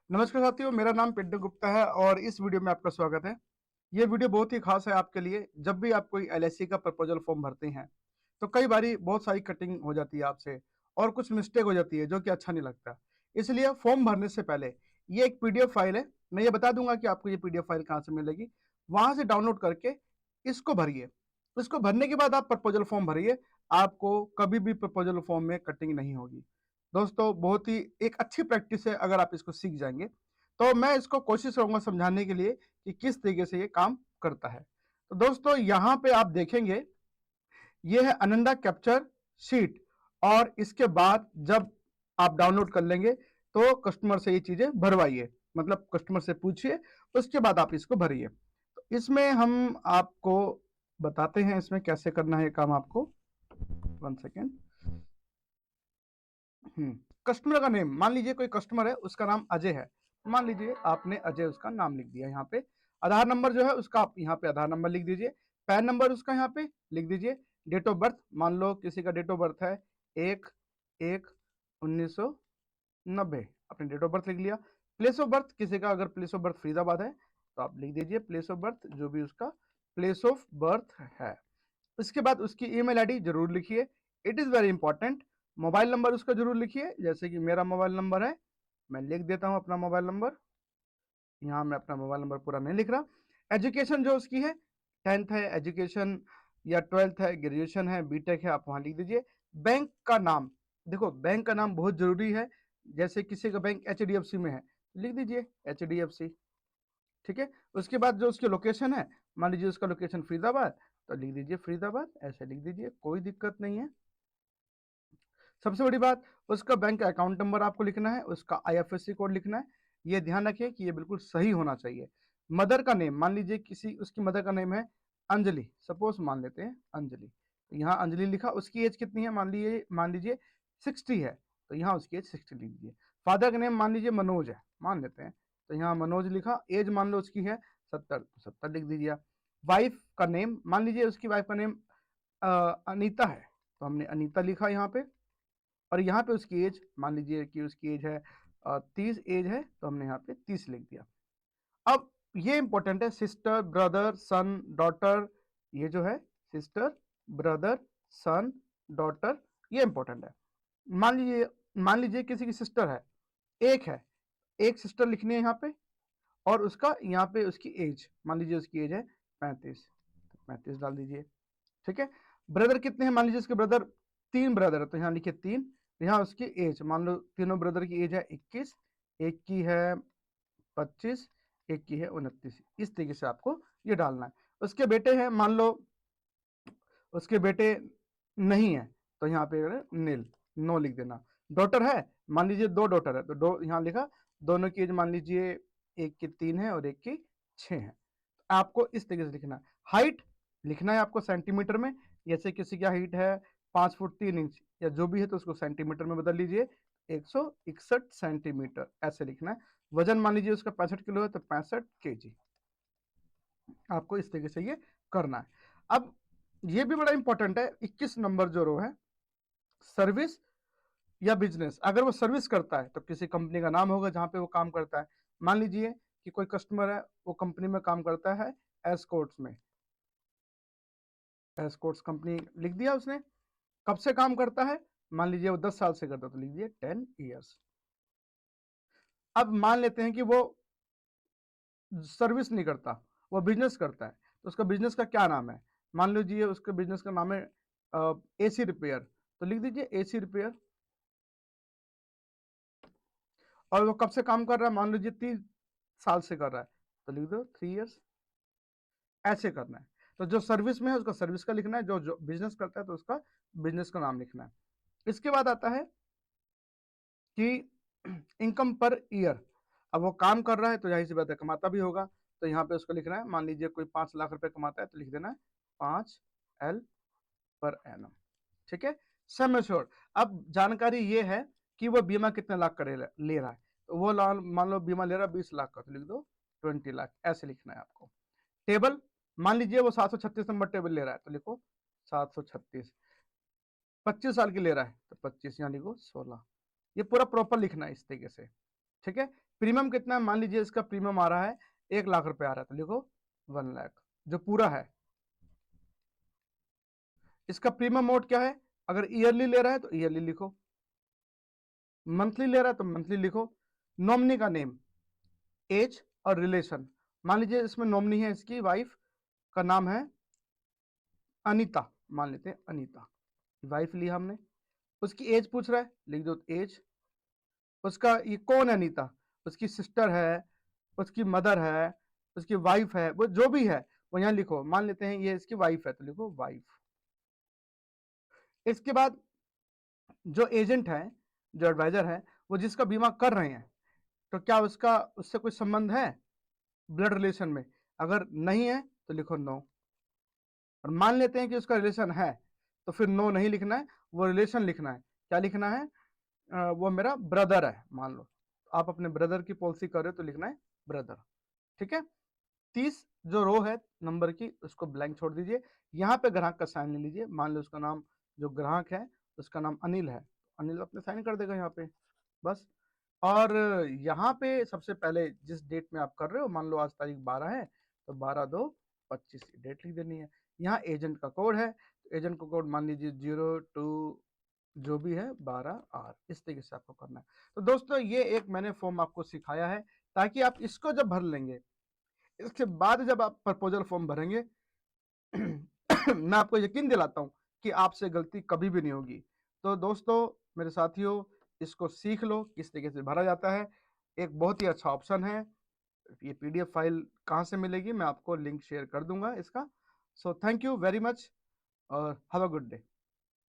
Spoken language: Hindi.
नमस्कार साथियों, मेरा नाम पिंटू गुप्ता है और इस वीडियो में आपका स्वागत है। ये वीडियो बहुत ही खास है आपके लिए। जब भी आप कोई एलआईसी का प्रपोजल फॉर्म भरते हैं, तो कई बारी बहुत सारी कटिंग हो जाती है आपसे और कुछ मिस्टेक हो जाती है जो कि अच्छा नहीं लगता। इसलिए फॉर्म भरने से पहले ये एक पीडीएफ फाइल है। मैं ये बता दूंगा कि आपको ये पीडीएफ फाइल कहाँ से मिलेगी। वहां से डाउनलोड करके इसको भरिए। इसको भरने के बाद आप प्रपोजल फॉर्म भरिए। आपको कभी भी प्रपोजल फॉर्म में कटिंग नहीं होगी। दोस्तों, बहुत ही एक अच्छी प्रैक्टिस है। अगर आप इसको सीख जाएंगे तो मैं इसको कोशिश करूंगा समझाने के लिए कि किस तरीके से ये काम करता है। तो दोस्तों, यहाँ पे आप देखेंगे ये है अनंदा कैप्चर शीट। और इसके बाद जब आप डाउनलोड कर लेंगे तो कस्टमर से ये चीजें भरवाइए, मतलब कस्टमर से पूछिए, उसके बाद आप इसको भरिए। तो इसमें हम आपको बताते हैं इसमें कैसे करना है काम आपको। 1 सेकेंड। कस्टमर का नेम, मान लीजिए कोई कस्टमर है, उसका नाम अजय है। मान लीजिए आपने अजय उसका नाम लिख दिया यहाँ पे। आधार नंबर जो है उसका आप यहाँ पे आधार नंबर लिख दीजिए। पैन नंबर उसका यहाँ पे लिख दीजिए। डेट ऑफ बर्थ, मान लो किसी का डेट ऑफ बर्थ है 1/1/1990, आपने डेट ऑफ बर्थ लिख लिया। प्लेस ऑफ बर्थ, किसी का अगर प्लेस ऑफ बर्थ फरीदाबाद है तो आप लिख दीजिए प्लेस ऑफ बर्थ, जो भी उसका प्लेस ऑफ बर्थ है। इसके बाद उसकी ईमेल आईडी जरूर लिखिए। It is very important. Mobile number उसका जरूर लिखिए, जैसे कि मेरा मोबाइल नंबर है, मैं लिख देता हूं अपना मोबाइल नंबर। यहाँ मैं अपना मोबाइल नंबर पूरा नहीं लिख रहा। एजुकेशन जो उसकी है, 10th है एजुकेशन, या 12th है, ग्रेजुएशन है, बीटेक है, आप वहां लिख दीजिए। बैंक का नाम, देखो बैंक का नाम बहुत जरूरी है। जैसे किसी का बैंक एच में है, लिख दीजिए एच। ठीक है। उसके बाद जो उसकी लोकेशन है, मान लीजिए उसका लोकेशन फरीदाबाद, तो लिख दीजिए फरीदाबाद, ऐसे लिख दीजिए, कोई दिक्कत नहीं है। सबसे बड़ी बात, उसका बैंक अकाउंट नंबर आपको लिखना है, उसका आईएफएससी कोड लिखना है। ये ध्यान रखिए कि ये बिल्कुल सही होना चाहिए। मदर का नेम, मान लीजिए किसी उसकी मदर का नेम है अंजलि, सपोज मान लेते हैं अंजलि, तो यहाँ अंजलि लिखा। उसकी एज कितनी है, मान लीजिए 60 है, तो यहाँ उसकी एज 60 लिख दीजिए। फादर का नेम मान लीजिए मनोज है, मान लेते हैं, तो यहाँ मनोज लिखा। एज मान लो उसकी है 70, तो 70 लिख दीजिए। वाइफ का नेम, मान लीजिए उसकी वाइफ का नेम अनीता है, तो हमने अनीता लिखा यहाँ पे। और यहाँ पे उसकी एज, मान लीजिए कि उसकी एज है 30 एज है, तो हमने यहाँ पे 30 लिख दिया। अब ये इंपॉर्टेंट है, सिस्टर, ब्रदर, सन, डॉटर। ये जो है सिस्टर, ब्रदर, सन, डॉटर, ये इंपॉर्टेंट है। मान लीजिए किसी की सिस्टर है, एक है, एक सिस्टर लिखनी है यहाँ पे। और उसका यहाँ पे उसकी एज, मान लीजिए उसकी एज है 35, 35 डाल दीजिए। ठीक है। ब्रदर कितने हैं, मान लीजिए उसके ब्रदर 3 ब्रदर है, तो यहाँ लिखिए 3। यहाँ उसकी एज, मान लो तीनों ब्रदर की एज है 21, एक की है 25, एक की है 29। इस तरीके से आपको ये डालना है। उसके बेटे हैं, मान लो उसके बेटे नहीं है, तो यहाँ पे नील, नो लिख देना। डॉटर है, मान लीजिए 2 डॉटर है, तो दो यहाँ लिखा। दोनों की एज मान लीजिए एक की 3 है और एक की 6 है। आपको इस तरीके से लिखना है। हाइट लिखना है आपको सेंटीमीटर में। जैसे किसी की हाइट है 5 फुट 3 इंच या जो भी है, तो उसको सेंटीमीटर में बदल लीजिए, 161 सेंटीमीटर ऐसे लिखना है। वजन मान लीजिए उसका 65 किलो है, तो 65 केजी। आपको इस तरीके से ये करना है। अब ये भी बड़ा इंपॉर्टेंट है, 21 नंबर जो रो है, सर्विस या बिजनेस। अगर वो सर्विस करता है तो किसी कंपनी का नाम होगा जहां पे वो काम करता है। मान लीजिए कि कोई कस्टमर है, वो कंपनी में काम करता है एस्कॉर्ट्स में, एस्कॉर्ट्स कंपनी लिख दिया उसने। कब से काम करता है, मान लीजिए वो 10 साल से करता है, तो लिख दिए 10 ईयर्स। अब मान लेते हैं कि वो सर्विस नहीं करता, वो बिजनेस करता है, तो उसका बिजनेस का क्या नाम है। मान लीजिए उसके बिजनेस का नाम है एसी रिपेयर, तो लिख दीजिए एसी रिपेयर। और वो कब से काम कर रहा है, मान लीजिए 3 साल से कर रहा है, तो लिख दो 3 ईयर्स। ऐसे करना है। तो जो सर्विस में है उसका सर्विस का लिखना है, जो बिजनेस करता है तो उसका बिजनेस का नाम लिखना है। इसके बाद आता है कि इनकम पर ईयर। अब वो काम कर रहा है तो जाहिर सी बात है कमाता भी होगा, तो यहाँ पे उसको लिखना है। मान लीजिए कोई 5 लाख रुपए कमाता है, तो लिख देना है 5 L पर एनम। ठीक है। सम एश्योर्ड, अब जानकारी ये है कि वो बीमा कितने लाख का ले रहा है। तो वो मान लो बीमा ले रहा है 20 लाख का, तो लिख दो 20 लाख, ऐसे लिखना है आपको। टेबल, मान लीजिए वो 736 नंबर टेबल ले रहा है, तो लिखो 736। 25 साल की ले रहा है, तो 25 यहाँ लिखो 16। ये पूरा प्रॉपर लिखना है इस तरीके से। ठीक है। प्रीमियम कितना है, मान लीजिए इसका प्रीमियम आ रहा है 1 लाख रुपए आ रहा है, तो लिखो 1 लाख जो पूरा है। इसका प्रीमियम मोड क्या है, अगर ईयरली ले रहा है तो ईयरली लिखो, मंथली ले रहा है तो मंथली लिखो। नॉमिनी का नेम, एज और रिलेशन, मान लीजिए इसमें नॉमिनी है, इसकी वाइफ का नाम है अनीता, मान लेते हैं अनीता, वाइफ लिया हमने। उसकी एज पूछ रहा है, लिख दो एज। उसका ये कौन है अनीता, उसकी सिस्टर है, उसकी मदर है, उसकी वाइफ है, वो जो भी है वो यहाँ लिखो, मान लेते हैं ये इसकी वाइफ है तो लिखो वाइफ। इसके बाद जो एजेंट है, जो एडवाइजर है, वो जिसका बीमा कर रहे हैं, तो क्या उसका उससे कोई संबंध है ब्लड रिलेशन में, अगर नहीं है तो लिखो नो। और मान लेते हैं कि उसका रिलेशन है तो फिर नो नहीं लिखना है, वो रिलेशन लिखना है। क्या लिखना है, वो मेरा ब्रदर है, मान लो आप अपने ब्रदर की पॉलिसी कर रहे हो तो लिखना है ब्रदर। ठीक है, 30 जो रो है नंबर की उसको ब्लैंक छोड़ दीजिए। यहाँ पे ग्राहक का साइन ले लीजिए, मान लो उसका नाम, जो ग्राहक है उसका नाम अनिल है, अनिल अपने साइन कर देगा यहाँ पे बस। और यहाँ पे सबसे पहले जिस डेट में आप कर रहे हो, मान लो आज तारीख 12 है तो 12/2/25 डेट लिख देनी है। यहाँ एजेंट का कोड है, तो एजेंट का कोड मान लीजिए 02 जो भी है 12R, इस तरीके से आपको करना है। तो दोस्तों ये एक मैंने फॉर्म आपको सिखाया है, ताकि आप इसको जब भर लेंगे, इसके बाद जब आप प्रपोजल फॉर्म भरेंगे मैं आपको यकीन दिलाता हूं कि आपसे गलती कभी भी नहीं होगी। तो दोस्तों मेरे साथियों, इसको सीख लो किस तरीके से भरा जाता है, एक बहुत ही अच्छा ऑप्शन है। ये पीडीएफ फाइल कहाँ से मिलेगी, मैं आपको लिंक शेयर कर दूंगा इसका। So thank you very much और हैव अ गुड डे।